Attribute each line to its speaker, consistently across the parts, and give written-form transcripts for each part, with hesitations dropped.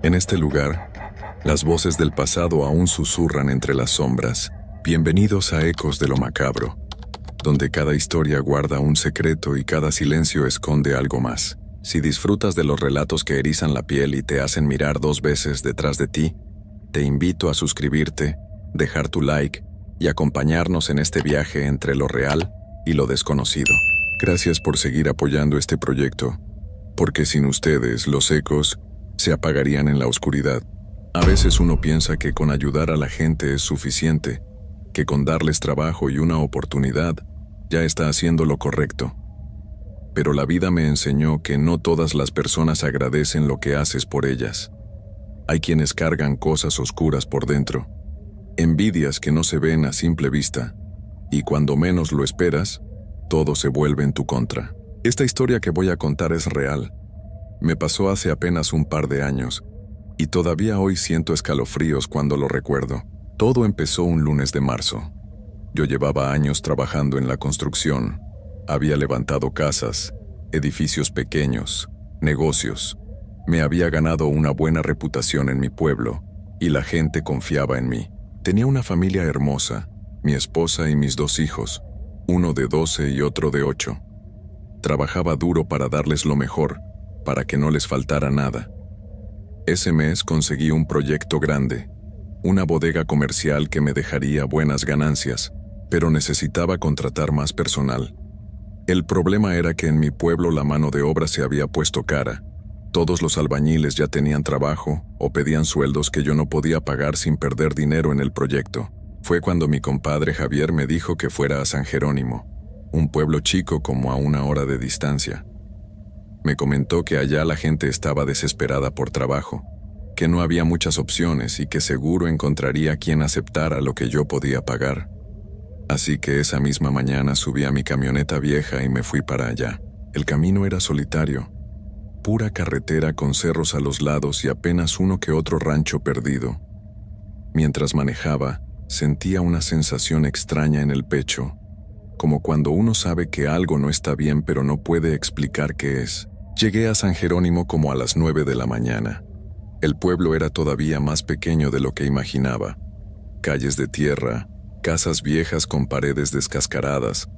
Speaker 1: En este lugar, las voces del pasado aún susurran entre las sombras. Bienvenidos a Ecos de lo Macabro, donde cada historia guarda un secreto y cada silencio esconde algo más. Si disfrutas de los relatos que erizan la piel y te hacen mirar 2 veces detrás de ti, te invito a suscribirte, dejar tu like y acompañarnos en este viaje entre lo real y lo desconocido. Gracias por seguir apoyando este proyecto, porque sin ustedes los ecos se apagarían en la oscuridad. A veces uno piensa que con ayudar a la gente es suficiente, que con darles trabajo y una oportunidad ya está haciendo lo correcto. Pero la vida me enseñó que no todas las personas agradecen lo que haces por ellas. Hay quienes cargan cosas oscuras por dentro, envidias que no se ven a simple vista, y cuando menos lo esperas, todo se vuelve en tu contra. Esta historia que voy a contar es real. Me pasó hace apenas un par de años, y todavía hoy siento escalofríos cuando lo recuerdo. Todo empezó un lunes de marzo. Yo llevaba años trabajando en la construcción. Había levantado casas, edificios pequeños, negocios. Me había ganado una buena reputación en mi pueblo, y la gente confiaba en mí. Tenía una familia hermosa, mi esposa y mis 2 hijos, uno de 12 y otro de 8. Trabajaba duro para darles lo mejor, para que no les faltara nada. Ese mes conseguí un proyecto grande, una bodega comercial que me dejaría buenas ganancias, pero necesitaba contratar más personal. El problema era que en mi pueblo la mano de obra se había puesto cara. Todos los albañiles ya tenían trabajo o pedían sueldos que yo no podía pagar sin perder dinero en el proyecto. Fue cuando mi compadre Javier me dijo que fuera a San Jerónimo, un pueblo chico como a 1 hora de distancia. Me comentó que allá la gente estaba desesperada por trabajo, que no había muchas opciones y que seguro encontraría quien aceptara lo que yo podía pagar. Así que esa misma mañana subí a mi camioneta vieja y me fui para allá. El camino era solitario, pura carretera con cerros a los lados y apenas uno que otro rancho perdido. Mientras manejaba, sentía una sensación extraña en el pecho, como cuando uno sabe que algo no está bien pero no puede explicar qué es. Llegué a San Jerónimo como a las 9 de la mañana. El pueblo era todavía más pequeño de lo que imaginaba. Calles de tierra, casas viejas con paredes descascaradas,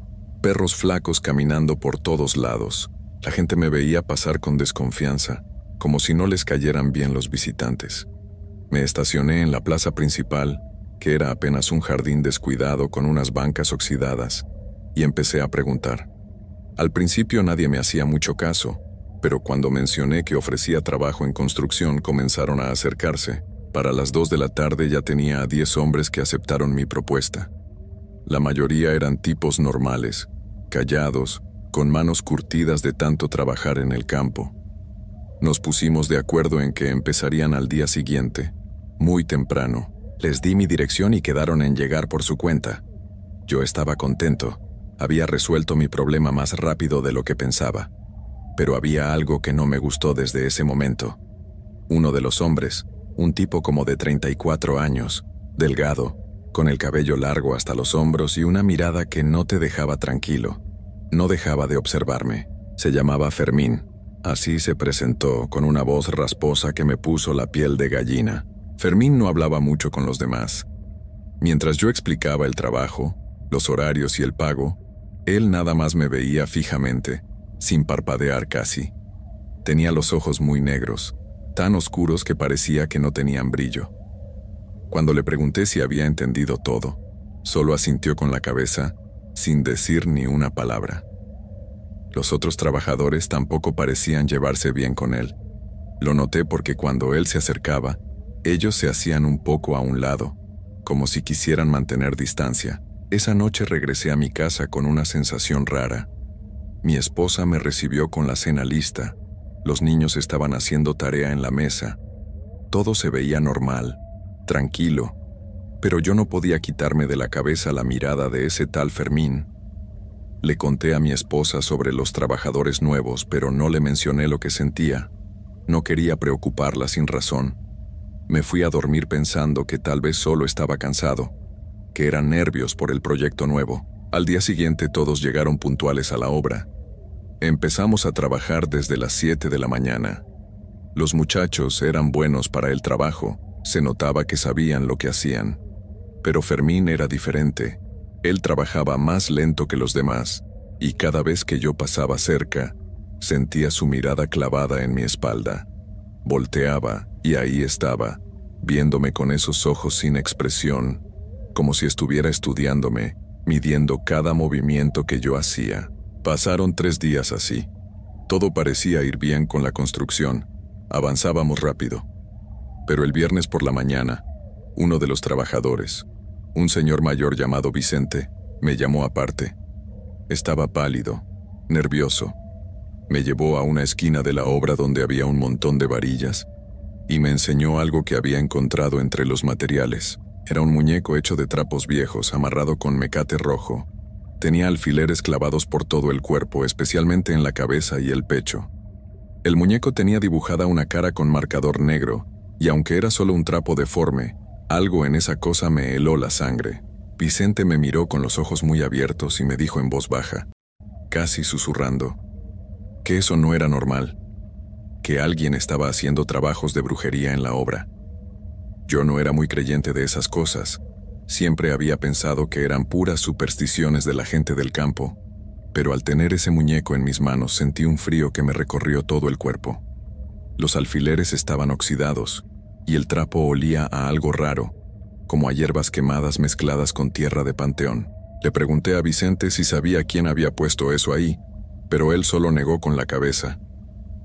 Speaker 1: perros flacos caminando por todos lados. La gente me veía pasar con desconfianza, como si no les cayeran bien los visitantes. Me estacioné en la plaza principal, que era apenas un jardín descuidado con unas bancas oxidadas, y empecé a preguntar. Al principio nadie me hacía mucho caso, pero cuando mencioné que ofrecía trabajo en construcción comenzaron a acercarse. Para las 2 de la tarde ya tenía a 10 hombres que aceptaron mi propuesta. La mayoría eran tipos normales, callados, con manos curtidas de tanto trabajar en el campo. Nos pusimos de acuerdo en que empezarían al día siguiente, muy temprano. Les di mi dirección y quedaron en llegar por su cuenta. Yo estaba contento. Había resuelto mi problema más rápido de lo que pensaba. Pero había algo que no me gustó desde ese momento. Uno de los hombres, un tipo como de 34 años, delgado, con el cabello largo hasta los hombros y una mirada que no te dejaba tranquilo. No dejaba de observarme. Se llamaba Fermín. Así se presentó, con una voz rasposa que me puso la piel de gallina. Fermín no hablaba mucho con los demás. Mientras yo explicaba el trabajo, los horarios y el pago, él nada más me veía fijamente, sin parpadear casi. Tenía los ojos muy negros, tan oscuros que parecía que no tenían brillo. Cuando le pregunté si había entendido todo, solo asintió con la cabeza, sin decir ni una palabra. Los otros trabajadores tampoco parecían llevarse bien con él. Lo noté porque cuando él se acercaba, ellos se hacían un poco a un lado, como si quisieran mantener distancia. Esa noche regresé a mi casa con una sensación rara. Mi esposa me recibió con la cena lista. Los niños estaban haciendo tarea en la mesa. Todo se veía normal, tranquilo, pero yo no podía quitarme de la cabeza la mirada de ese tal Fermín. Le conté a mi esposa sobre los trabajadores nuevos, pero no le mencioné lo que sentía. No quería preocuparla sin razón. Me fui a dormir pensando que tal vez solo estaba cansado, que eran nervios por el proyecto nuevo. Al día siguiente todos llegaron puntuales a la obra. Empezamos a trabajar desde las 7 de la mañana. Los muchachos eran buenos para el trabajo, se notaba que sabían lo que hacían. Pero Fermín era diferente. Él trabajaba más lento que los demás, y cada vez que yo pasaba cerca, sentía su mirada clavada en mi espalda. Volteaba, y ahí estaba, viéndome con esos ojos sin expresión, como si estuviera estudiándome, midiendo cada movimiento que yo hacía. Pasaron 3 días así. Todo parecía ir bien con la construcción. Avanzábamos rápido. Pero el viernes por la mañana, uno de los trabajadores, un señor mayor llamado Vicente, me llamó aparte. Estaba pálido, nervioso. Me llevó a una esquina de la obra donde había un montón de varillas y me enseñó algo que había encontrado entre los materiales. Era un muñeco hecho de trapos viejos, amarrado con mecate rojo. Tenía alfileres clavados por todo el cuerpo, especialmente en la cabeza y el pecho. El muñeco tenía dibujada una cara con marcador negro, y aunque era solo un trapo deforme, algo en esa cosa me heló la sangre. Vicente me miró con los ojos muy abiertos y me dijo en voz baja, casi susurrando, que eso no era normal, que alguien estaba haciendo trabajos de brujería en la obra. Yo no era muy creyente de esas cosas. Siempre había pensado que eran puras supersticiones de la gente del campo, pero al tener ese muñeco en mis manos sentí un frío que me recorrió todo el cuerpo. Los alfileres estaban oxidados, y el trapo olía a algo raro, como a hierbas quemadas mezcladas con tierra de panteón. Le pregunté a Vicente si sabía quién había puesto eso ahí, pero él solo negó con la cabeza.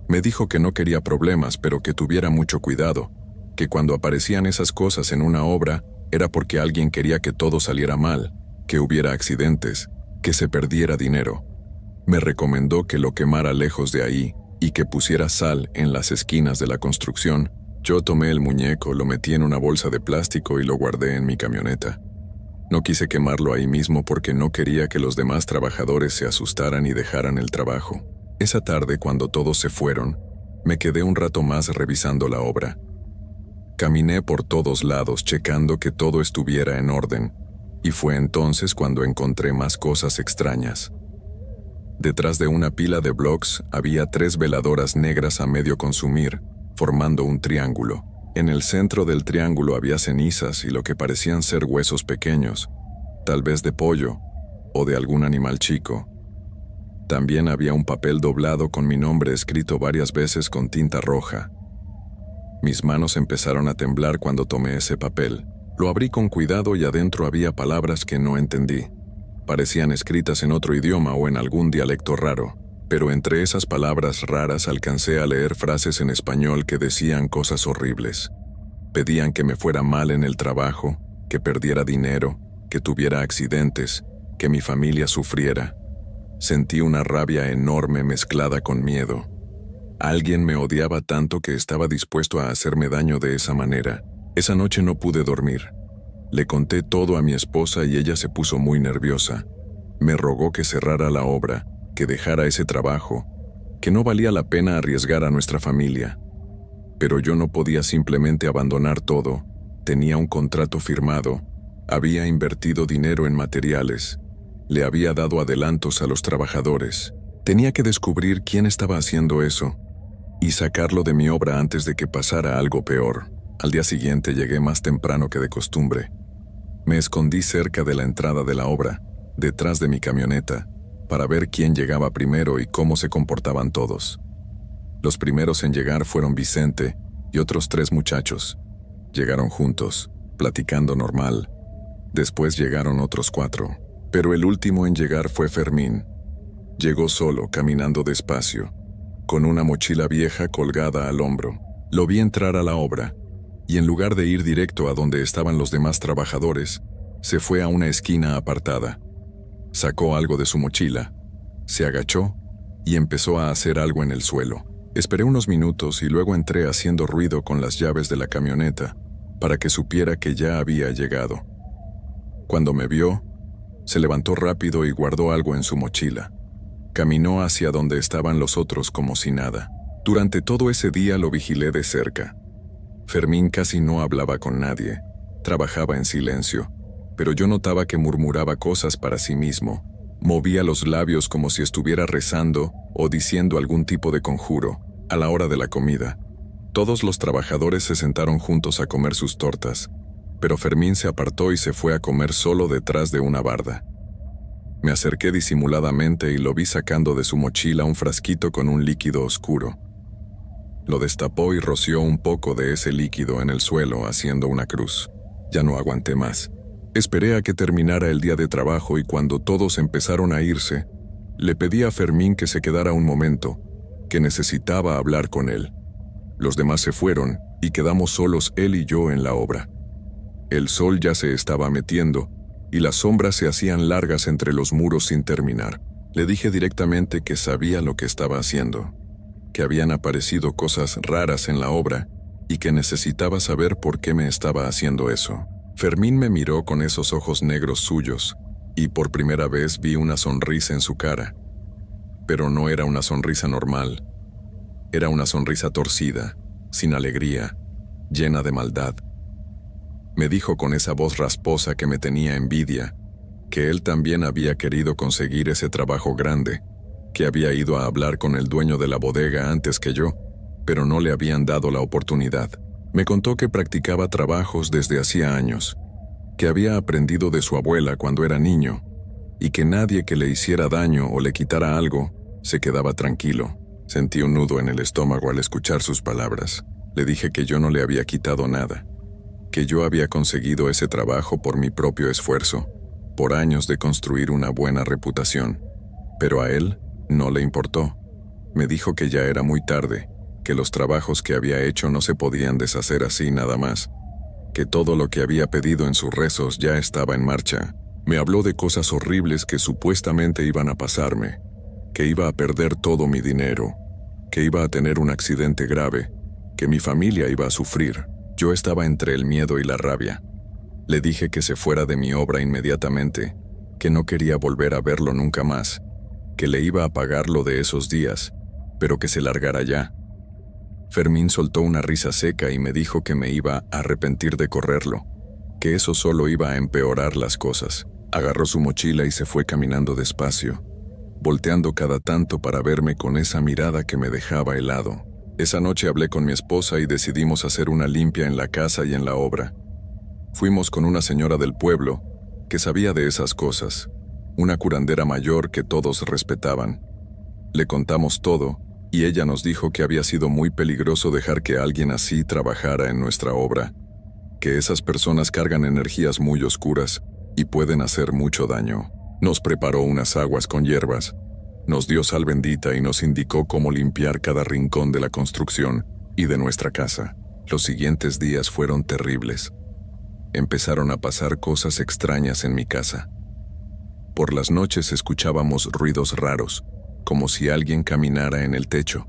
Speaker 1: Me dijo que no quería problemas, pero que tuviera mucho cuidado, que cuando aparecían esas cosas en una obra, era porque alguien quería que todo saliera mal, que hubiera accidentes, que se perdiera dinero. Me recomendó que lo quemara lejos de ahí y que pusiera sal en las esquinas de la construcción. Yo tomé el muñeco, lo metí en una bolsa de plástico y lo guardé en mi camioneta. No quise quemarlo ahí mismo porque no quería que los demás trabajadores se asustaran y dejaran el trabajo. Esa tarde, cuando todos se fueron, me quedé un rato más revisando la obra. Caminé por todos lados checando que todo estuviera en orden, y fue entonces cuando encontré más cosas extrañas. Detrás de una pila de blocks había 3 veladoras negras a medio consumir, formando un triángulo. En el centro del triángulo había cenizas y lo que parecían ser huesos pequeños, tal vez de pollo o de algún animal chico. También había un papel doblado con mi nombre escrito varias veces con tinta roja. Mis manos empezaron a temblar cuando tomé ese papel. Lo abrí con cuidado y adentro había palabras que no entendí. Parecían escritas en otro idioma o en algún dialecto raro, pero entre esas palabras raras alcancé a leer frases en español que decían cosas horribles. Pedían que me fuera mal en el trabajo, que perdiera dinero, que tuviera accidentes, que mi familia sufriera. Sentí una rabia enorme mezclada con miedo. Alguien me odiaba tanto que estaba dispuesto a hacerme daño de esa manera. Esa noche no pude dormir. Le conté todo a mi esposa y ella se puso muy nerviosa. Me rogó que cerrara la obra, que dejara ese trabajo, que no valía la pena arriesgar a nuestra familia. Pero yo no podía simplemente abandonar todo. Tenía un contrato firmado, había invertido dinero en materiales, le había dado adelantos a los trabajadores. Tenía que descubrir quién estaba haciendo eso y sacarlo de mi obra antes de que pasara algo peor. Al día siguiente llegué más temprano que de costumbre. Me escondí cerca de la entrada de la obra, detrás de mi camioneta, para ver quién llegaba primero y cómo se comportaban todos. Los primeros en llegar fueron Vicente y otros 3 muchachos. Llegaron juntos, platicando normal. Después llegaron otros 4, pero el último en llegar fue Fermín. Llegó solo, caminando despacio, con una mochila vieja colgada al hombro. Lo vi entrar a la obra, y en lugar de ir directo a donde estaban los demás trabajadores, se fue a una esquina apartada. Sacó algo de su mochila, se agachó y empezó a hacer algo en el suelo. Esperé unos minutos y luego entré haciendo ruido con las llaves de la camioneta para que supiera que ya había llegado. Cuando me vio, se levantó rápido y guardó algo en su mochila. Caminó hacia donde estaban los otros como si nada. Durante todo ese día lo vigilé de cerca. Fermín casi no hablaba con nadie, trabajaba en silencio, pero yo notaba que murmuraba cosas para sí mismo. Movía los labios como si estuviera rezando o diciendo algún tipo de conjuro. A la hora de la comida, todos los trabajadores se sentaron juntos a comer sus tortas, pero Fermín se apartó y se fue a comer solo detrás de una barda. Me acerqué disimuladamente y lo vi sacando de su mochila un frasquito con un líquido oscuro. Lo destapó y roció un poco de ese líquido en el suelo haciendo una cruz. Ya no aguanté más. Esperé a que terminara el día de trabajo y cuando todos empezaron a irse, le pedí a Fermín que se quedara un momento, que necesitaba hablar con él. Los demás se fueron y quedamos solos él y yo en la obra. El sol ya se estaba metiendo y las sombras se hacían largas entre los muros sin terminar. Le dije directamente que sabía lo que estaba haciendo, que habían aparecido cosas raras en la obra y que necesitaba saber por qué me estaba haciendo eso. Fermín me miró con esos ojos negros suyos y por primera vez vi una sonrisa en su cara. Pero no era una sonrisa normal. Era una sonrisa torcida, sin alegría, llena de maldad. Me dijo con esa voz rasposa que me tenía envidia, que él también había querido conseguir ese trabajo grande, que había ido a hablar con el dueño de la bodega antes que yo, pero no le habían dado la oportunidad. Me contó que practicaba trabajos desde hacía años, que había aprendido de su abuela cuando era niño, y que nadie que le hiciera daño o le quitara algo se quedaba tranquilo. Sentí un nudo en el estómago al escuchar sus palabras. Le dije que yo no le había quitado nada, que yo había conseguido ese trabajo por mi propio esfuerzo, por años de construir una buena reputación. Pero a él no le importó. Me dijo que ya era muy tarde, que los trabajos que había hecho no se podían deshacer así nada más, que todo lo que había pedido en sus rezos ya estaba en marcha. Me habló de cosas horribles que supuestamente iban a pasarme, que iba a perder todo mi dinero, que iba a tener un accidente grave, que mi familia iba a sufrir. Yo estaba entre el miedo y la rabia. Le dije que se fuera de mi obra inmediatamente, que no quería volver a verlo nunca más, que le iba a pagar lo de esos días, pero que se largara ya. Fermín soltó una risa seca y me dijo que me iba a arrepentir de correrlo, que eso solo iba a empeorar las cosas. Agarró su mochila y se fue caminando despacio, volteando cada tanto para verme con esa mirada que me dejaba helado. Esa noche hablé con mi esposa y decidimos hacer una limpia en la casa y en la obra. Fuimos con una señora del pueblo que sabía de esas cosas, una curandera mayor que todos respetaban. Le contamos todo y ella nos dijo que había sido muy peligroso dejar que alguien así trabajara en nuestra obra, que esas personas cargan energías muy oscuras y pueden hacer mucho daño. Nos preparó unas aguas con hierbas, nos dio sal bendita y nos indicó cómo limpiar cada rincón de la construcción y de nuestra casa. Los siguientes días fueron terribles. Empezaron a pasar cosas extrañas en mi casa. Por las noches escuchábamos ruidos raros, como si alguien caminara en el techo.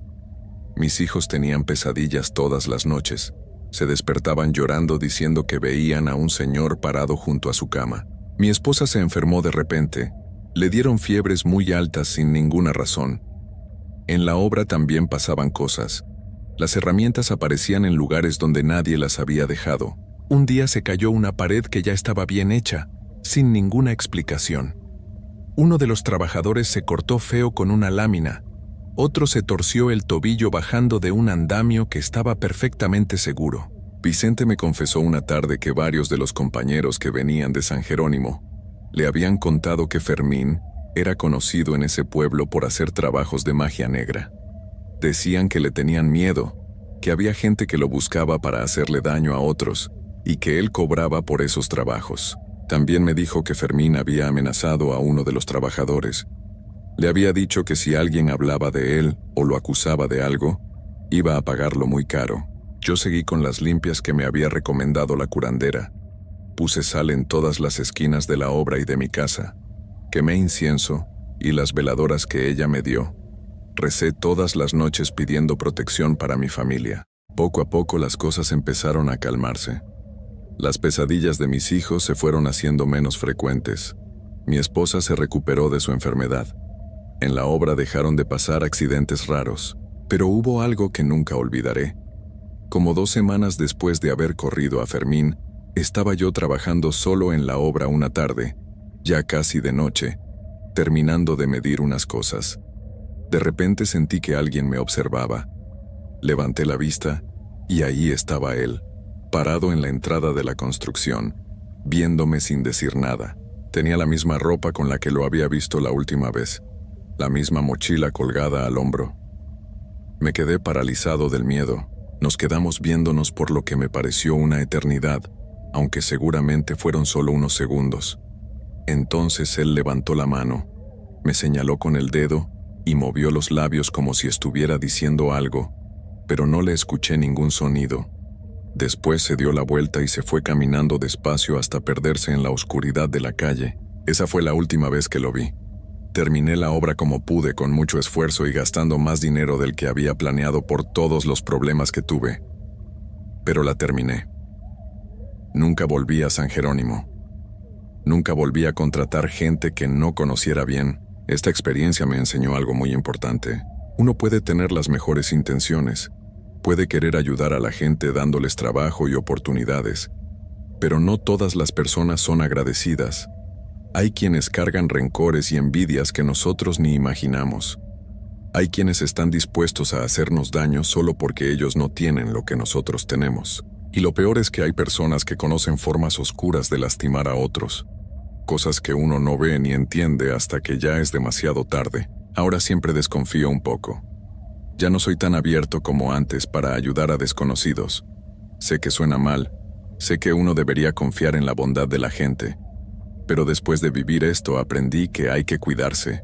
Speaker 1: Mis hijos tenían pesadillas todas las noches. Se despertaban llorando diciendo que veían a un señor parado junto a su cama. Mi esposa se enfermó de repente. Le dieron fiebres muy altas sin ninguna razón. En la obra también pasaban cosas. Las herramientas aparecían en lugares donde nadie las había dejado. Un día se cayó una pared que ya estaba bien hecha, sin ninguna explicación. Uno de los trabajadores se cortó feo con una lámina. Otro se torció el tobillo bajando de un andamio que estaba perfectamente seguro. Vicente me confesó una tarde que varios de los compañeros que venían de San Jerónimo le habían contado que Fermín era conocido en ese pueblo por hacer trabajos de magia negra. Decían que le tenían miedo, que había gente que lo buscaba para hacerle daño a otros y que él cobraba por esos trabajos. También me dijo que Fermín había amenazado a uno de los trabajadores. Le había dicho que si alguien hablaba de él o lo acusaba de algo, iba a pagarlo muy caro. Yo seguí con las limpias que me había recomendado la curandera. Puse sal en todas las esquinas de la obra y de mi casa. Quemé incienso y las veladoras que ella me dio. Recé todas las noches pidiendo protección para mi familia. Poco a poco las cosas empezaron a calmarse. Las pesadillas de mis hijos se fueron haciendo menos frecuentes. Mi esposa se recuperó de su enfermedad. En la obra dejaron de pasar accidentes raros, pero hubo algo que nunca olvidaré. Como 2 semanas después de haber corrido a Fermín, estaba yo trabajando solo en la obra una tarde, ya casi de noche, terminando de medir unas cosas. De repente sentí que alguien me observaba. Levanté la vista y ahí estaba él, parado en la entrada de la construcción, viéndome sin decir nada. Tenía la misma ropa con la que lo había visto la última vez, la misma mochila colgada al hombro. Me quedé paralizado del miedo. Nos quedamos viéndonos por lo que me pareció una eternidad, aunque seguramente fueron solo unos segundos. Entonces él levantó la mano, me señaló con el dedo y movió los labios como si estuviera diciendo algo, pero no le escuché ningún sonido. Después se dio la vuelta y se fue caminando despacio hasta perderse en la oscuridad de la calle. Esa fue la última vez que lo vi. Terminé la obra como pude, con mucho esfuerzo y gastando más dinero del que había planeado por todos los problemas que tuve. Pero la terminé. Nunca volví a San Jerónimo. Nunca volví a contratar gente que no conociera bien. Esta experiencia me enseñó algo muy importante. Uno puede tener las mejores intenciones, puede querer ayudar a la gente dándoles trabajo y oportunidades, pero no todas las personas son agradecidas. Hay quienes cargan rencores y envidias que nosotros ni imaginamos. Hay quienes están dispuestos a hacernos daño solo porque ellos no tienen lo que nosotros tenemos. Y lo peor es que hay personas que conocen formas oscuras de lastimar a otros, cosas que uno no ve ni entiende hasta que ya es demasiado tarde. Ahora siempre desconfío un poco. Ya no soy tan abierto como antes para ayudar a desconocidos. Sé que suena mal, sé que uno debería confiar en la bondad de la gente, pero después de vivir esto aprendí que hay que cuidarse,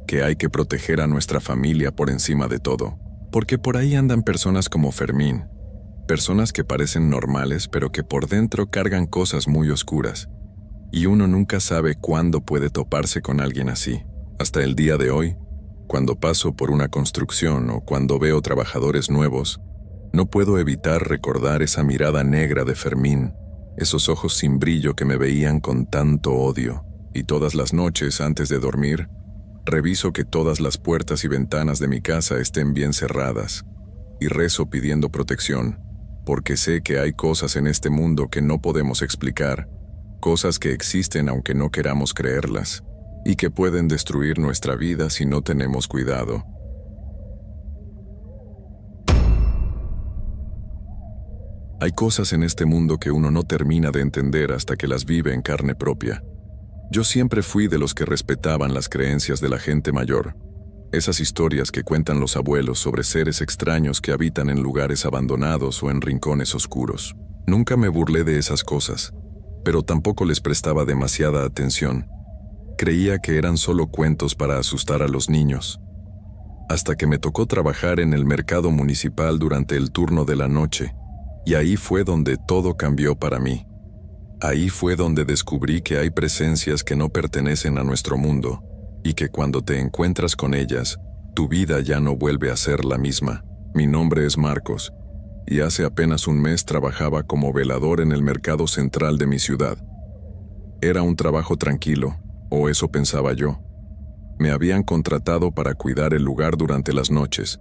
Speaker 1: que hay que proteger a nuestra familia por encima de todo, porque por ahí andan personas como Fermín, personas que parecen normales pero que por dentro cargan cosas muy oscuras, y uno nunca sabe cuándo puede toparse con alguien así. Hasta el día de hoy, cuando paso por una construcción o cuando veo trabajadores nuevos, no puedo evitar recordar esa mirada negra de Fermín, esos ojos sin brillo que me veían con tanto odio. Y todas las noches antes de dormir, reviso que todas las puertas y ventanas de mi casa estén bien cerradas, y rezo pidiendo protección, porque sé que hay cosas en este mundo que no podemos explicar, cosas que existen aunque no queramos creerlas, y que pueden destruir nuestra vida si no tenemos cuidado. Hay cosas en este mundo que uno no termina de entender hasta que las vive en carne propia. Yo siempre fui de los que respetaban las creencias de la gente mayor, esas historias que cuentan los abuelos sobre seres extraños que habitan en lugares abandonados o en rincones oscuros. Nunca me burlé de esas cosas, pero tampoco les prestaba demasiada atención. Creía que eran solo cuentos para asustar a los niños. Hasta que me tocó trabajar en el mercado municipal durante el turno de la noche, y ahí fue donde todo cambió para mí. Ahí fue donde descubrí que hay presencias que no pertenecen a nuestro mundo, y que cuando te encuentras con ellas, tu vida ya no vuelve a ser la misma. Mi nombre es Marcos, y hace apenas un mes trabajaba como velador en el mercado central de mi ciudad. Era un trabajo tranquilo, o eso pensaba yo. Me habían contratado para cuidar el lugar durante las noches,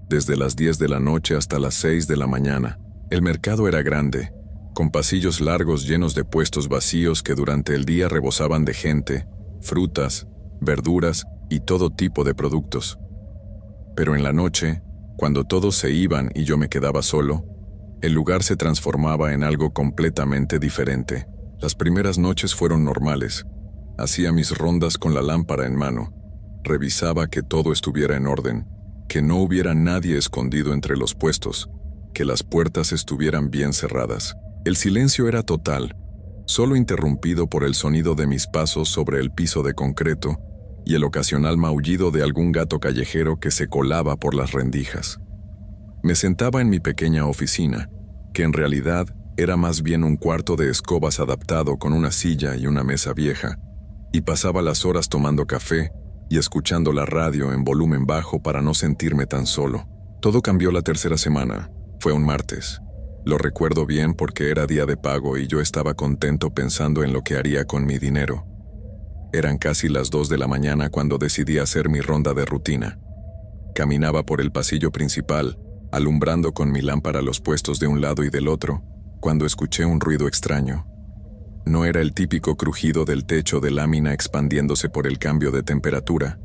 Speaker 1: desde las 10 de la noche hasta las 6 de la mañana. El mercado era grande, con pasillos largos llenos de puestos vacíos que durante el día rebosaban de gente, frutas, verduras y todo tipo de productos. Pero en la noche, cuando todos se iban y yo me quedaba solo, el lugar se transformaba en algo completamente diferente. Las primeras noches fueron normales. Hacía mis rondas con la lámpara en mano, revisaba que todo estuviera en orden, que no hubiera nadie escondido entre los puestos, que las puertas estuvieran bien cerradas. El silencio era total, solo interrumpido por el sonido de mis pasos sobre el piso de concreto y el ocasional maullido de algún gato callejero que se colaba por las rendijas. Me sentaba en mi pequeña oficina, que en realidad era más bien un cuarto de escobas adaptado con una silla y una mesa vieja, y pasaba las horas tomando café y escuchando la radio en volumen bajo para no sentirme tan solo. Todo cambió la tercera semana. Fue un martes. Lo recuerdo bien porque era día de pago y yo estaba contento pensando en lo que haría con mi dinero. Eran casi las 2 de la mañana cuando decidí hacer mi ronda de rutina. Caminaba por el pasillo principal, alumbrando con mi lámpara los puestos de un lado y del otro, cuando escuché un ruido extraño. No era el típico crujido del techo de lámina expandiéndose por el cambio de temperatura,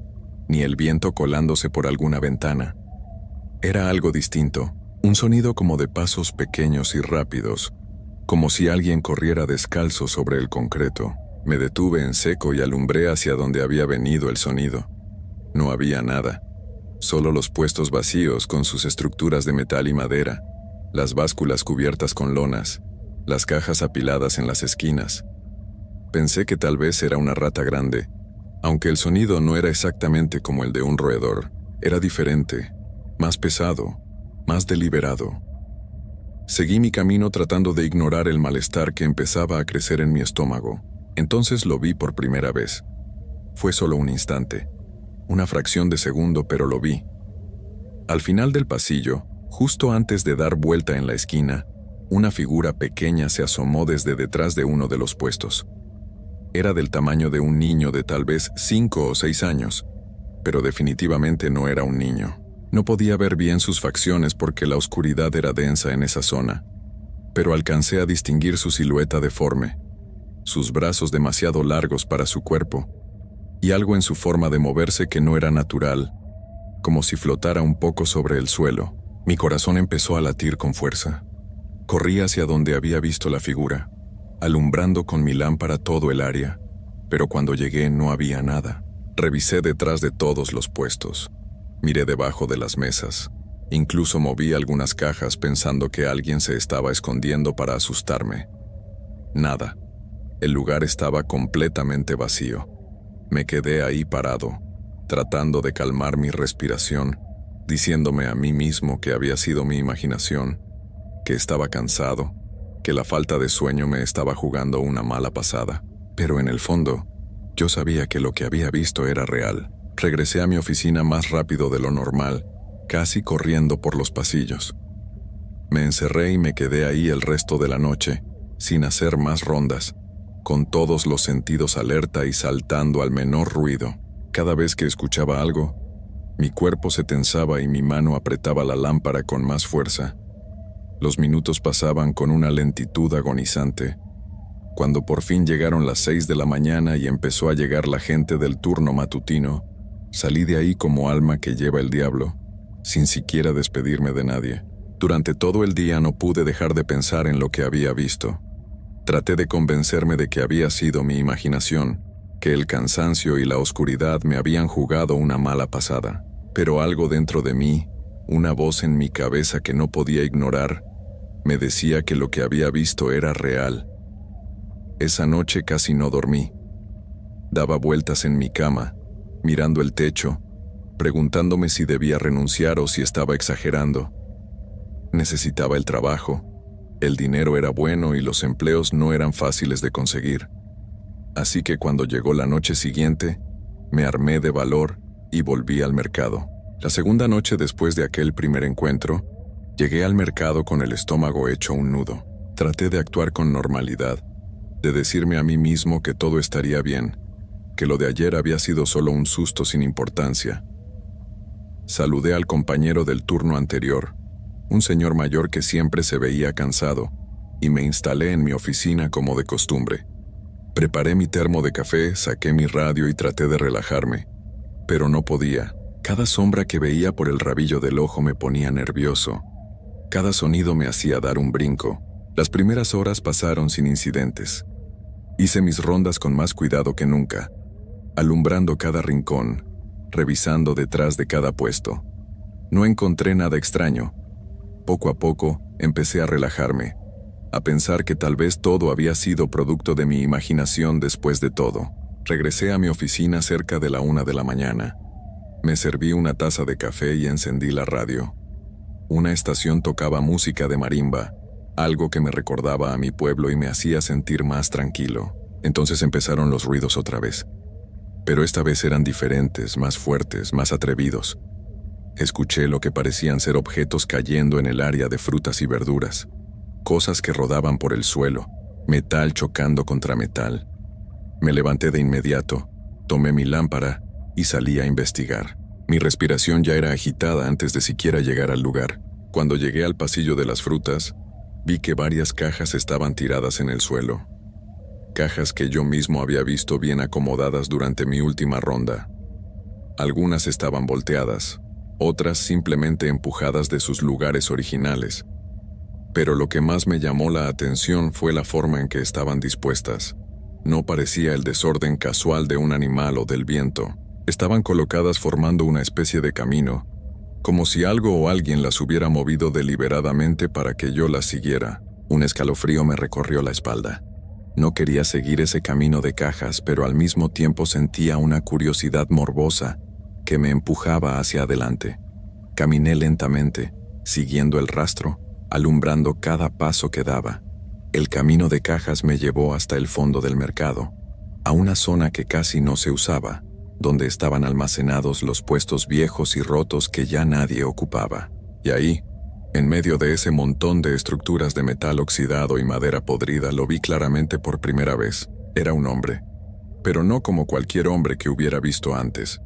Speaker 1: ni el viento colándose por alguna ventana. Era algo distinto, un sonido como de pasos pequeños y rápidos, como si alguien corriera descalzo sobre el concreto. Me detuve en seco y alumbré hacia donde había venido el sonido. No había nada, solo los puestos vacíos con sus estructuras de metal y madera, las básculas cubiertas con lonas, las cajas apiladas en las esquinas. Pensé que tal vez era una rata grande, aunque el sonido no era exactamente como el de un roedor. Era diferente, más pesado, más deliberado. Seguí mi camino tratando de ignorar el malestar que empezaba a crecer en mi estómago. Entonces lo vi por primera vez. Fue solo un instante, una fracción de segundo, pero lo vi. Al final del pasillo, justo antes de dar vuelta en la esquina, una figura pequeña se asomó desde detrás de uno de los puestos. Era del tamaño de un niño de tal vez 5 o 6 años, pero definitivamente no era un niño. No podía ver bien sus facciones porque la oscuridad era densa en esa zona, pero alcancé a distinguir su silueta deforme, sus brazos demasiado largos para su cuerpo, y algo en su forma de moverse que no era natural, como si flotara un poco sobre el suelo. Mi corazón empezó a latir con fuerza. Corrí hacia donde había visto la figura, alumbrando con mi lámpara todo el área, pero cuando llegué no había nada. Revisé detrás de todos los puestos. Miré debajo de las mesas. Incluso moví algunas cajas pensando que alguien se estaba escondiendo para asustarme. Nada. El lugar estaba completamente vacío. Me quedé ahí parado, tratando de calmar mi respiración, diciéndome a mí mismo que había sido mi imaginación, que estaba cansado, que la falta de sueño me estaba jugando una mala pasada. Pero en el fondo, yo sabía que lo que había visto era real. Regresé a mi oficina más rápido de lo normal, casi corriendo por los pasillos. Me encerré y me quedé ahí el resto de la noche, sin hacer más rondas, con todos los sentidos alerta y saltando al menor ruido. Cada vez que escuchaba algo, mi cuerpo se tensaba y mi mano apretaba la lámpara con más fuerza. Los minutos pasaban con una lentitud agonizante. Cuando por fin llegaron las 6 de la mañana y empezó a llegar la gente del turno matutino, salí de ahí como alma que lleva el diablo, sin siquiera despedirme de nadie. Durante todo el día no pude dejar de pensar en lo que había visto. Traté de convencerme de que había sido mi imaginación, que el cansancio y la oscuridad me habían jugado una mala pasada. Pero algo dentro de mí, una voz en mi cabeza que no podía ignorar, me decía que lo que había visto era real. Esa noche casi no dormí. Daba vueltas en mi cama, mirando el techo, preguntándome si debía renunciar o si estaba exagerando. Necesitaba el trabajo, el dinero era bueno y los empleos no eran fáciles de conseguir. Así que cuando llegó la noche siguiente, me armé de valor y volví al mercado. La segunda noche después de aquel primer encuentro, llegué al mercado con el estómago hecho un nudo. Traté de actuar con normalidad, de decirme a mí mismo que todo estaría bien, que lo de ayer había sido solo un susto sin importancia. Saludé al compañero del turno anterior, un señor mayor que siempre se veía cansado, y me instalé en mi oficina como de costumbre. Preparé mi termo de café, saqué mi radio y traté de relajarme, pero no podía. Cada sombra que veía por el rabillo del ojo me ponía nervioso. Cada sonido me hacía dar un brinco. Las primeras horas pasaron sin incidentes. Hice mis rondas con más cuidado que nunca, alumbrando cada rincón, revisando detrás de cada puesto. No encontré nada extraño. Poco a poco, empecé a relajarme, a pensar que tal vez todo había sido producto de mi imaginación después de todo. Regresé a mi oficina cerca de la 1 de la mañana. Me serví una taza de café y encendí la radio. Una estación tocaba música de marimba, algo que me recordaba a mi pueblo y me hacía sentir más tranquilo. Entonces empezaron los ruidos otra vez. Pero esta vez eran diferentes, más fuertes, más atrevidos. Escuché lo que parecían ser objetos cayendo en el área de frutas y verduras. Cosas que rodaban por el suelo, metal chocando contra metal. Me levanté de inmediato, tomé mi lámpara y salí a investigar. Mi respiración ya era agitada antes de siquiera llegar al lugar. Cuando llegué al pasillo de las frutas, vi que varias cajas estaban tiradas en el suelo. cajas que yo mismo había visto bien acomodadas durante mi última ronda. Algunas estaban volteadas, otras simplemente empujadas de sus lugares originales. Pero lo que más me llamó la atención fue la forma en que estaban dispuestas. No parecía el desorden casual de un animal o del viento. Estaban colocadas formando una especie de camino, como si algo o alguien las hubiera movido deliberadamente para que yo las siguiera. Un escalofrío me recorrió la espalda. No quería seguir ese camino de cajas, pero al mismo tiempo sentía una curiosidad morbosa que me empujaba hacia adelante. Caminé lentamente, siguiendo el rastro, alumbrando cada paso que daba. El camino de cajas me llevó hasta el fondo del mercado, a una zona que casi no se usaba, donde estaban almacenados los puestos viejos y rotos que ya nadie ocupaba. Y ahí, en medio de ese montón de estructuras de metal oxidado y madera podrida, lo vi claramente por primera vez. Era un hombre, pero no como cualquier hombre que hubiera visto antes.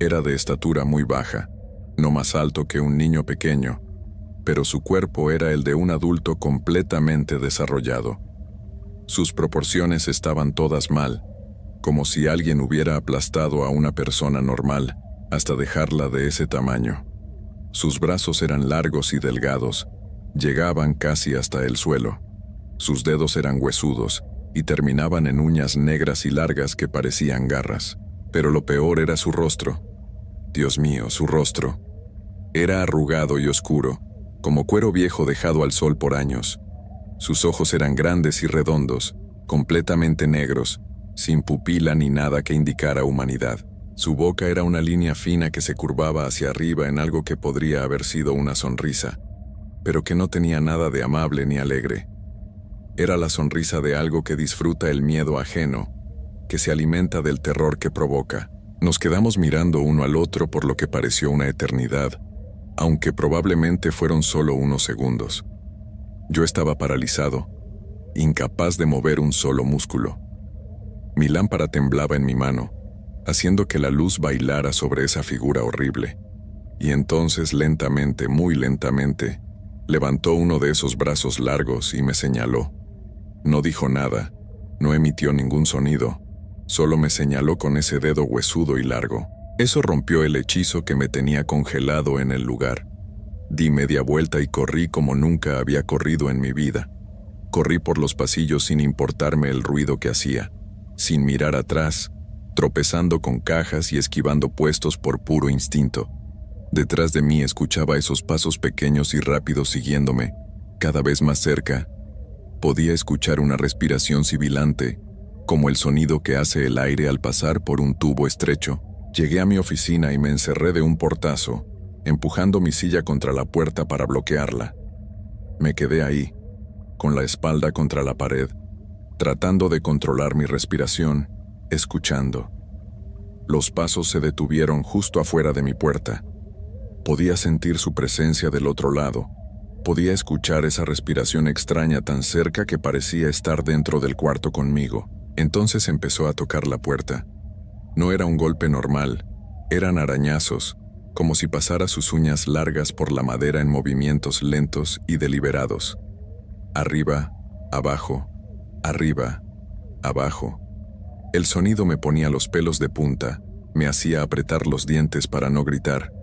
Speaker 1: Era de estatura muy baja, no más alto que un niño pequeño, pero su cuerpo era el de un adulto completamente desarrollado. Sus proporciones estaban todas mal, como si alguien hubiera aplastado a una persona normal hasta dejarla de ese tamaño. Sus brazos eran largos y delgados, llegaban casi hasta el suelo. Sus dedos eran huesudos y terminaban en uñas negras y largas que parecían garras. Pero lo peor era su rostro. Dios mío, su rostro. Era arrugado y oscuro, como cuero viejo dejado al sol por años. Sus ojos eran grandes y redondos, completamente negros, sin pupila ni nada que indicara humanidad. Su boca era una línea fina que se curvaba hacia arriba en algo que podría haber sido una sonrisa, pero que no tenía nada de amable ni alegre. Era la sonrisa de algo que disfruta el miedo ajeno, que se alimenta del terror que provoca. Nos quedamos mirando uno al otro por lo que pareció una eternidad, aunque probablemente fueron solo unos segundos. Yo estaba paralizado, incapaz de mover un solo músculo. Mi lámpara temblaba en mi mano, haciendo que la luz bailara sobre esa figura horrible. Y entonces, lentamente, muy lentamente, levantó uno de esos brazos largos y me señaló. No dijo nada, no emitió ningún sonido, solo me señaló con ese dedo huesudo y largo. Eso rompió el hechizo que me tenía congelado en el lugar. Di media vuelta y corrí como nunca había corrido en mi vida. Corrí por los pasillos sin importarme el ruido que hacía, sin mirar atrás, tropezando con cajas y esquivando puestos por puro instinto. Detrás de mí escuchaba esos pasos pequeños y rápidos siguiéndome, cada vez más cerca. Podía escuchar una respiración sibilante, como el sonido que hace el aire al pasar por un tubo estrecho. Llegué a mi oficina y me encerré de un portazo, empujando mi silla contra la puerta para bloquearla. Me quedé ahí, con la espalda contra la pared, tratando de controlar mi respiración, escuchando. Los pasos se detuvieron justo afuera de mi puerta. Podía sentir su presencia del otro lado. Podía escuchar esa respiración extraña tan cerca que parecía estar dentro del cuarto conmigo. Entonces empezó a tocar la puerta. No era un golpe normal, eran arañazos, como si pasara sus uñas largas por la madera en movimientos lentos y deliberados. Arriba, abajo, arriba, abajo. El sonido me ponía los pelos de punta, me hacía apretar los dientes para no gritar.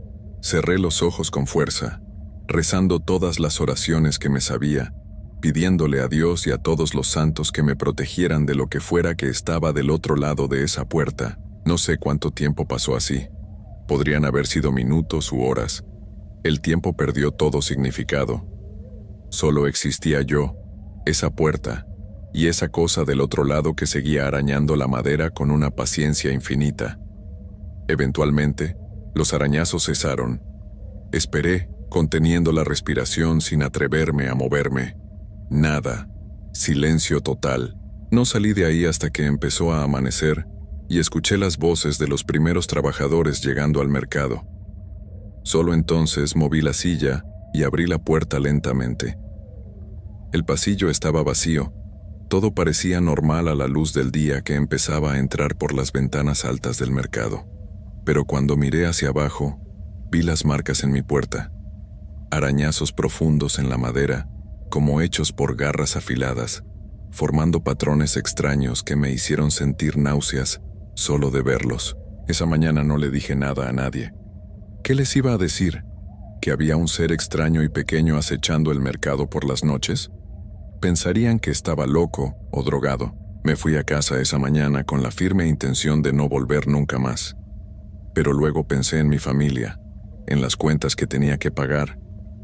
Speaker 1: Cerré los ojos con fuerza, rezando todas las oraciones que me sabía, pidiéndole a Dios y a todos los santos que me protegieran de lo que fuera que estaba del otro lado de esa puerta. No sé cuánto tiempo pasó así. Podrían haber sido minutos u horas. El tiempo perdió todo significado. Solo existía yo, esa puerta, y esa cosa del otro lado que seguía arañando la madera con una paciencia infinita. Eventualmente, los arañazos cesaron. Esperé, conteniendo la respiración sin atreverme a moverme. Nada. Silencio total. No salí de ahí hasta que empezó a amanecer y escuché las voces de los primeros trabajadores llegando al mercado. Solo entonces moví la silla y abrí la puerta lentamente. El pasillo estaba vacío. Todo parecía normal a la luz del día que empezaba a entrar por las ventanas altas del mercado. Pero cuando miré hacia abajo, vi las marcas en mi puerta. Arañazos profundos en la madera, como hechos por garras afiladas, formando patrones extraños que me hicieron sentir náuseas solo de verlos. Esa mañana no le dije nada a nadie. ¿Qué les iba a decir? ¿Que había un ser extraño y pequeño acechando el mercado por las noches? Pensarían que estaba loco o drogado. Me fui a casa esa mañana con la firme intención de no volver nunca más. Pero luego pensé en mi familia, en las cuentas que tenía que pagar,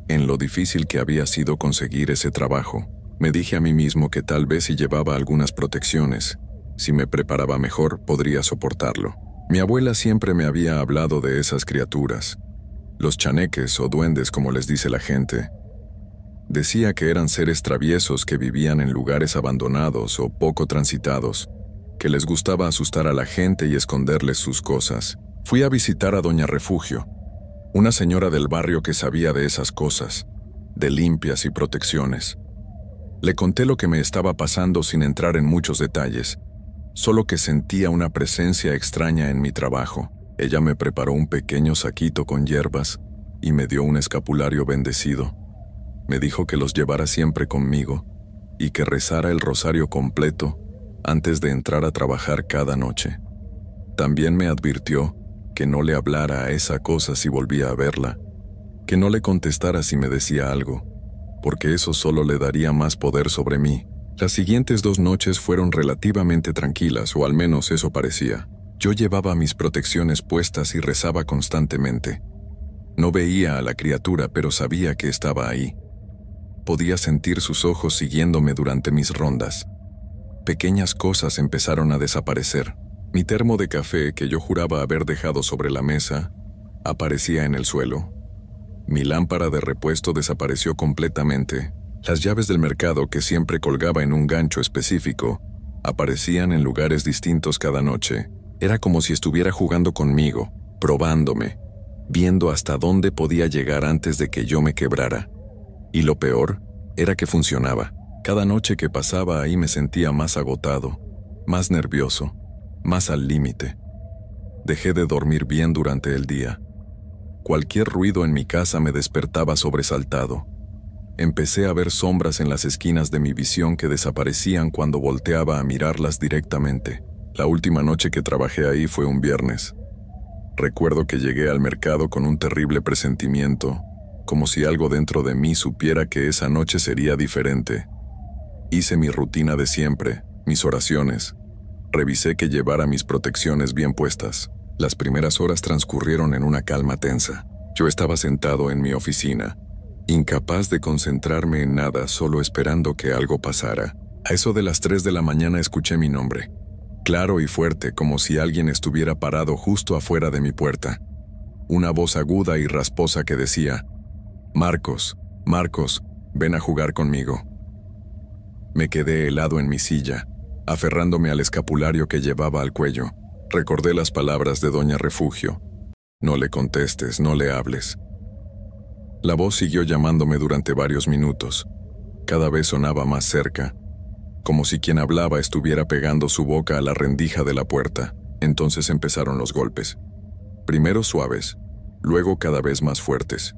Speaker 1: en lo difícil que había sido conseguir ese trabajo. Me dije a mí mismo que tal vez si llevaba algunas protecciones, si me preparaba mejor, podría soportarlo. Mi abuela siempre me había hablado de esas criaturas, los chaneques o duendes como les dice la gente. Decía que eran seres traviesos que vivían en lugares abandonados o poco transitados, que les gustaba asustar a la gente y esconderles sus cosas. Fui a visitar a Doña Refugio, una señora del barrio que sabía de esas cosas, de limpias y protecciones. Le conté lo que me estaba pasando sin entrar en muchos detalles, solo que sentía una presencia extraña en mi trabajo. Ella me preparó un pequeño saquito con hierbas y me dio un escapulario bendecido. Me dijo que los llevara siempre conmigo y que rezara el rosario completo antes de entrar a trabajar cada noche. También me advirtió que no le hablara a esa cosa si volvía a verla, que no le contestara si me decía algo, porque eso solo le daría más poder sobre mí. Las siguientes 2 noches fueron relativamente tranquilas, o al menos eso parecía. Yo llevaba mis protecciones puestas y rezaba constantemente. No veía a la criatura, pero sabía que estaba ahí. Podía sentir sus ojos siguiéndome durante mis rondas. Pequeñas cosas empezaron a desaparecer. Mi termo de café, que yo juraba haber dejado sobre la mesa, aparecía en el suelo. Mi lámpara de repuesto desapareció completamente. Las llaves del mercado, que siempre colgaba en un gancho específico, aparecían en lugares distintos cada noche. Era como si estuviera jugando conmigo, probándome, viendo hasta dónde podía llegar antes de que yo me quebrara. Y lo peor era que funcionaba. Cada noche que pasaba ahí me sentía más agotado, más nervioso, más al límite. Dejé de dormir bien durante el día. Cualquier ruido en mi casa me despertaba sobresaltado. Empecé a ver sombras en las esquinas de mi visión que desaparecían cuando volteaba a mirarlas directamente. La última noche que trabajé ahí fue un viernes. Recuerdo que llegué al mercado con un terrible presentimiento, como si algo dentro de mí supiera que esa noche sería diferente. Hice mi rutina de siempre, mis oraciones. Revisé que llevara mis protecciones bien puestas. Las primeras horas transcurrieron en una calma tensa. Yo estaba sentado en mi oficina, incapaz de concentrarme en nada, solo esperando que algo pasara. A eso de las 3 de la mañana escuché mi nombre, claro y fuerte, como si alguien estuviera parado justo afuera de mi puerta. Una voz aguda y rasposa que decía: «Marcos, Marcos, ven a jugar conmigo». Me quedé helado en mi silla, aferrándome al escapulario que llevaba al cuello. Recordé las palabras de Doña Refugio: «No le contestes, no le hables». La voz siguió llamándome durante varios minutos. Cada vez sonaba más cerca, como si quien hablaba estuviera pegando su boca a la rendija de la puerta. Entonces empezaron los golpes. Primero suaves, luego cada vez más fuertes.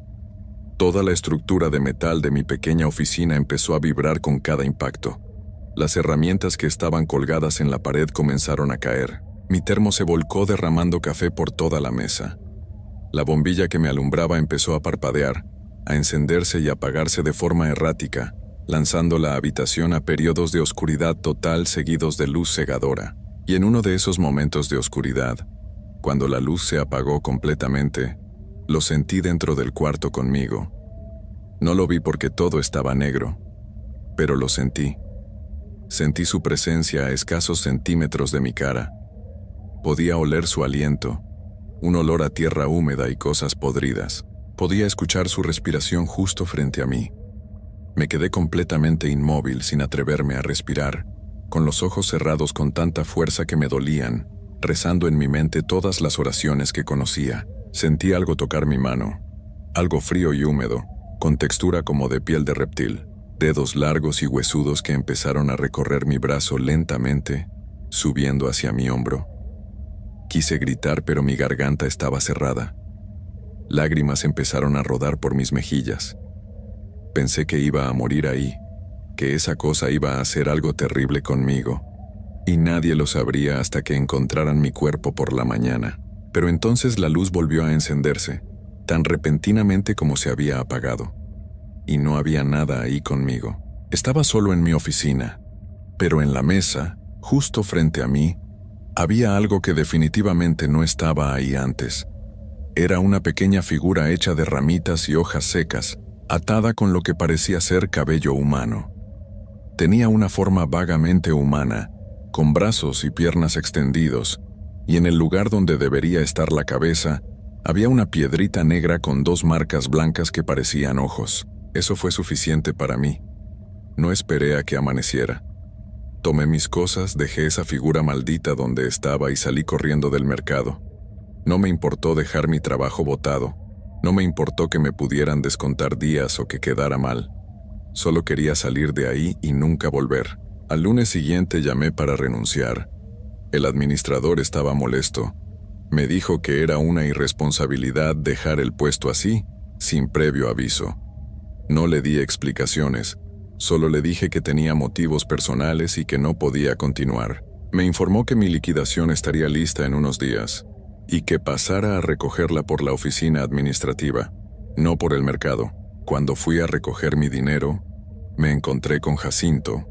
Speaker 1: Toda la estructura de metal de mi pequeña oficina empezó a vibrar con cada impacto. Las herramientas que estaban colgadas en la pared comenzaron a caer. Mi termo se volcó derramando café por toda la mesa. La bombilla que me alumbraba empezó a parpadear, a encenderse y apagarse de forma errática, lanzando la habitación a periodos de oscuridad total seguidos de luz cegadora. Y en uno de esos momentos de oscuridad, cuando la luz se apagó completamente, lo sentí dentro del cuarto conmigo. No lo vi porque todo estaba negro, pero lo sentí. Sentí su presencia a escasos centímetros de mi cara. Podía oler su aliento, un olor a tierra húmeda y cosas podridas. Podía escuchar su respiración justo frente a mí. Me quedé completamente inmóvil, sin atreverme a respirar, con los ojos cerrados con tanta fuerza que me dolían, rezando en mi mente todas las oraciones que conocía. Sentí algo tocar mi mano, algo frío y húmedo, con textura como de piel de reptil, dedos largos y huesudos que empezaron a recorrer mi brazo lentamente, subiendo hacia mi hombro. Quise gritar, pero mi garganta estaba cerrada. Lágrimas empezaron a rodar por mis mejillas. Pensé que iba a morir ahí, que esa cosa iba a hacer algo terrible conmigo, y nadie lo sabría hasta que encontraran mi cuerpo por la mañana. Pero entonces la luz volvió a encenderse, tan repentinamente como se había apagado, y no había nada ahí conmigo. Estaba solo en mi oficina, pero en la mesa, justo frente a mí, había algo que definitivamente no estaba ahí antes. Era una pequeña figura hecha de ramitas y hojas secas, atada con lo que parecía ser cabello humano. Tenía una forma vagamente humana, con brazos y piernas extendidos, y en el lugar donde debería estar la cabeza, había una piedrita negra con 2 marcas blancas que parecían ojos. Eso fue suficiente para mí. No esperé a que amaneciera. Tomé mis cosas, dejé esa figura maldita donde estaba y salí corriendo del mercado. No me importó dejar mi trabajo botado, no me importó que me pudieran descontar días o que quedara mal. Solo quería salir de ahí y nunca volver. Al lunes siguiente llamé para renunciar. El administrador estaba molesto. Me dijo que era una irresponsabilidad dejar el puesto así, sin previo aviso. No le di explicaciones, solo le dije que tenía motivos personales y que no podía continuar. Me informó que mi liquidación estaría lista en unos días, y que pasara a recogerla por la oficina administrativa, no por el mercado. Cuando fui a recoger mi dinero, me encontré con Jacinto,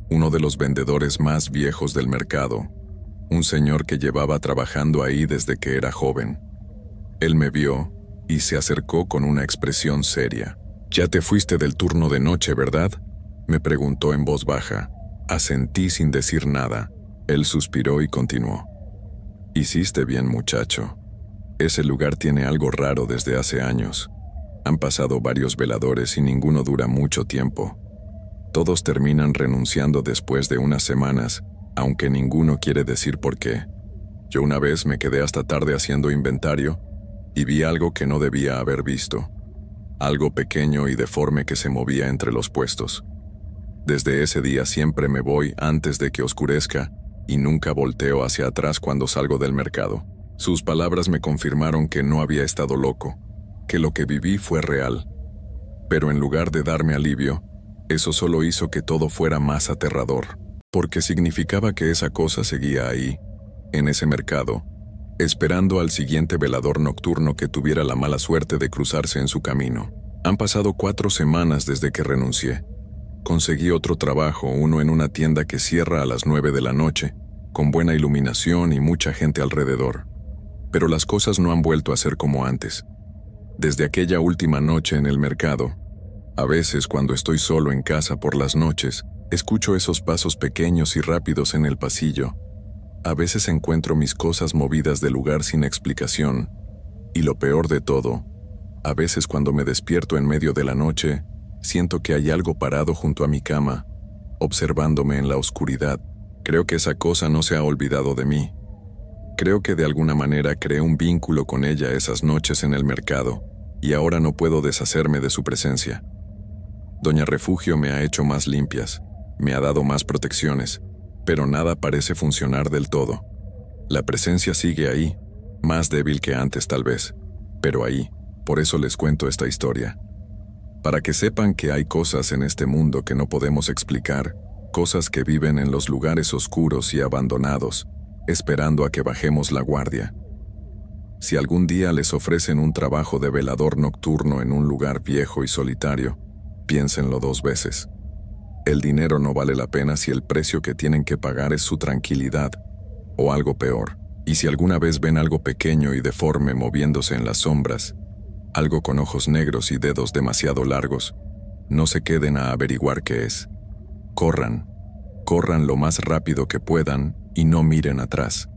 Speaker 1: uno de los vendedores más viejos del mercado, un señor que llevaba trabajando ahí desde que era joven. Él me vio y se acercó con una expresión seria. «¿Ya te fuiste del turno de noche, verdad?», me preguntó en voz baja. Asentí sin decir nada. Él suspiró y continuó. «Hiciste bien, muchacho. Ese lugar tiene algo raro desde hace años. Han pasado varios veladores y ninguno dura mucho tiempo. Todos terminan renunciando después de unas semanas, aunque ninguno quiere decir por qué. Yo una vez me quedé hasta tarde haciendo inventario y vi algo que no debía haber visto. Algo pequeño y deforme que se movía entre los puestos. Desde ese día siempre me voy antes de que oscurezca y nunca volteo hacia atrás cuando salgo del mercado». Sus palabras me confirmaron que no había estado loco, que lo que viví fue real. Pero en lugar de darme alivio, eso solo hizo que todo fuera más aterrador, porque significaba que esa cosa seguía ahí, en ese mercado, esperando al siguiente velador nocturno que tuviera la mala suerte de cruzarse en su camino. Han pasado 4 semanas desde que renuncié. Conseguí otro trabajo, uno en una tienda que cierra a las 9 de la noche, con buena iluminación y mucha gente alrededor. Pero las cosas no han vuelto a ser como antes. Desde aquella última noche en el mercado, a veces cuando estoy solo en casa por las noches, escucho esos pasos pequeños y rápidos en el pasillo. A veces encuentro mis cosas movidas de lugar sin explicación. Y lo peor de todo, a veces cuando me despierto en medio de la noche, siento que hay algo parado junto a mi cama, observándome en la oscuridad. Creo que esa cosa no se ha olvidado de mí. Creo que de alguna manera creé un vínculo con ella esas noches en el mercado, y ahora no puedo deshacerme de su presencia. Doña Refugio me ha hecho más limpias, me ha dado más protecciones, pero nada parece funcionar del todo. La presencia sigue ahí, más débil que antes tal vez, pero ahí. Por eso les cuento esta historia. Para que sepan que hay cosas en este mundo que no podemos explicar, cosas que viven en los lugares oscuros y abandonados, esperando a que bajemos la guardia. Si algún día les ofrecen un trabajo de velador nocturno en un lugar viejo y solitario, piénsenlo 2 veces. El dinero no vale la pena si el precio que tienen que pagar es su tranquilidad, o algo peor. Y si alguna vez ven algo pequeño y deforme moviéndose en las sombras, algo con ojos negros y dedos demasiado largos, no se queden a averiguar qué es. Corran lo más rápido que puedan y no miren atrás,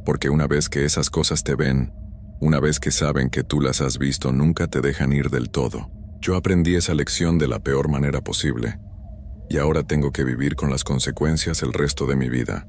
Speaker 1: porque una vez que esas cosas te ven, una vez que saben que tú las has visto, nunca te dejan ir del todo. Yo aprendí esa lección de la peor manera posible, y ahora tengo que vivir con las consecuencias el resto de mi vida.